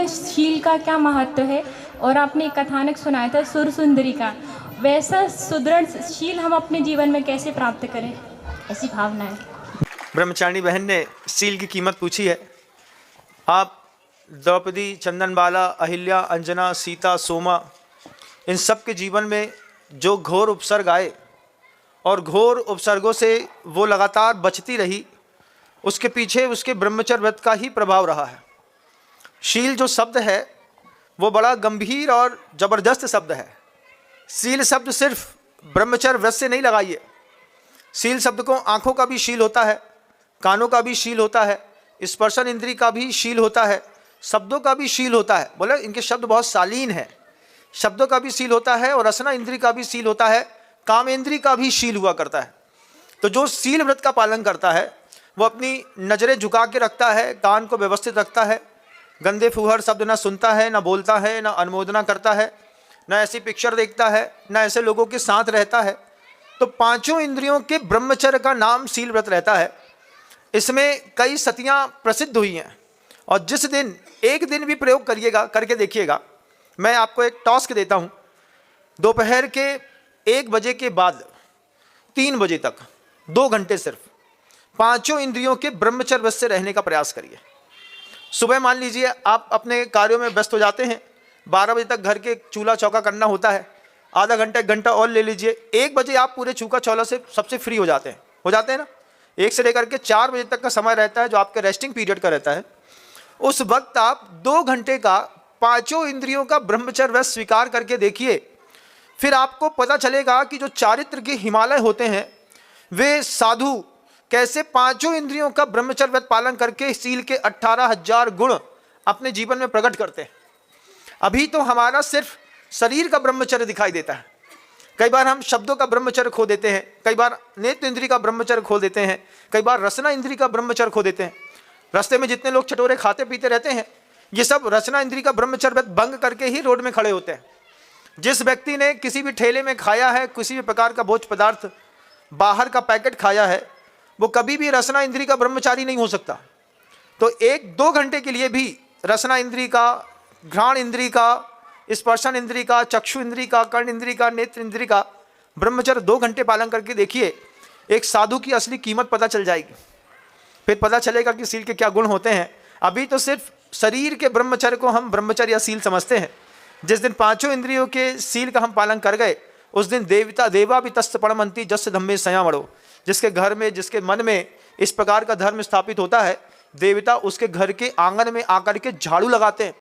शील का क्या महत्व है। और आपने एक कथानक सुनाया था सुर सुंदरी का, वैसा सुदृढ़ शील हम अपने जीवन में कैसे प्राप्त करें, ऐसी भावना है। ब्रह्मचारिणी बहन ने शील की कीमत पूछी है। आप द्रौपदी, चंदनबाला, अहिल्या, अंजना, सीता, सोमा, इन सब के जीवन में जो घोर उपसर्ग आए और घोर उपसर्गों से वो लगातार बचती रही, उसके पीछे उसके ब्रह्मचर्य व्रत का ही प्रभाव रहा है। शील जो शब्द है वो बड़ा गंभीर और ज़बरदस्त शब्द है। शील शब्द सिर्फ ब्रह्मचर्य व्रत से नहीं लगाइए। शील शब्द को आँखों का भी शील होता है, कानों का भी शील होता है, स्पर्शन इंद्री का भी शील होता है, शब्दों का भी शील होता है। बोले इनके शब्द बहुत शालीन है। शब्दों का भी शील होता है और रसना इंद्री का भी शील होता है, काम इंद्री का भी शील हुआ करता है। तो जो शील व्रत का पालन करता है वो अपनी नज़रें झुका के रखता है, कान को व्यवस्थित रखता है, गंदे फूहड़ शब्द ना सुनता है, ना बोलता है, ना अनुमोदना करता है, ना ऐसी पिक्चर देखता है, ना ऐसे लोगों के साथ रहता है। तो पांचों इंद्रियों के ब्रह्मचर्य का नाम शील व्रत रहता है। इसमें कई सतियाँ प्रसिद्ध हुई हैं और जिस दिन एक दिन भी प्रयोग करिएगा, करके देखिएगा। मैं आपको एक टास्क देता हूँ, दोपहर के 1 बजे के बाद 3 बजे तक 2 घंटे सिर्फ पांचों इंद्रियों के ब्रह्मचर्य व्रत से रहने का प्रयास करिए। सुबह मान लीजिए आप अपने कार्यों में व्यस्त हो जाते हैं, 12 बजे तक घर के चूल्हा चौका करना होता है, आधा घंटा 1 घंटा और ले लीजिए, 1 बजे आप पूरे चूका चौला से सबसे फ्री हो जाते हैं ना। 1 से लेकर के 4 बजे तक का समय रहता है जो आपके रेस्टिंग पीरियड का रहता है। उस वक्त आप 2 घंटे का पांचों इंद्रियों का ब्रह्मचर्य व्रत स्वीकार करके देखिए। फिर आपको पता चलेगा कि जो चारित्र के हिमालय होते हैं वे साधु कैसे पांचों इंद्रियों का ब्रह्मचर्य व्रत पालन करके शील के 18,000 गुण अपने जीवन में प्रकट करते हैं। अभी तो हमारा सिर्फ शरीर का ब्रह्मचर्य दिखाई देता है। कई बार हम शब्दों का ब्रह्मचर्य खो देते हैं, कई बार नेत्र इंद्री का ब्रह्मचर्य खो देते हैं, कई बार रसना इंद्री का ब्रह्मचर्य खो देते हैं। रास्ते में जितने लोग चटोरे खाते पीते रहते हैं, ये सब रसना इंद्री का ब्रह्मचर्य व्रत भंग करके ही रोड में खड़े होते हैं। जिस व्यक्ति ने किसी भी ठेले में खाया है, किसी भी प्रकार का भोज्य पदार्थ, बाहर का पैकेट खाया है, वो कभी भी रसना इंद्री का ब्रह्मचारी नहीं हो सकता। तो 1-2 घंटे के लिए भी रसना इंद्री का, घ्राण इंद्री का, स्पर्शन इंद्री का, चक्षु इंद्री का, कर्ण इंद्री का, नेत्र इंद्री का ब्रह्मचर्य 2 घंटे पालन करके देखिए। एक साधु की असली कीमत पता चल जाएगी। फिर पता चलेगा कि शील के क्या गुण होते हैं। अभी तो सिर्फ शरीर के ब्रह्मचर्य को हम ब्रह्मचर्य या शील समझते हैं। जिस दिन पांचों इंद्रियों के शील का हम पालन कर गए, उस दिन देवा भी तस्त पड़मंती जस धम्मे संयामणो। जिसके घर में, जिसके मन में इस प्रकार का धर्म स्थापित होता है, देवता उसके घर के आंगन में आकर के झाड़ू लगाते हैं।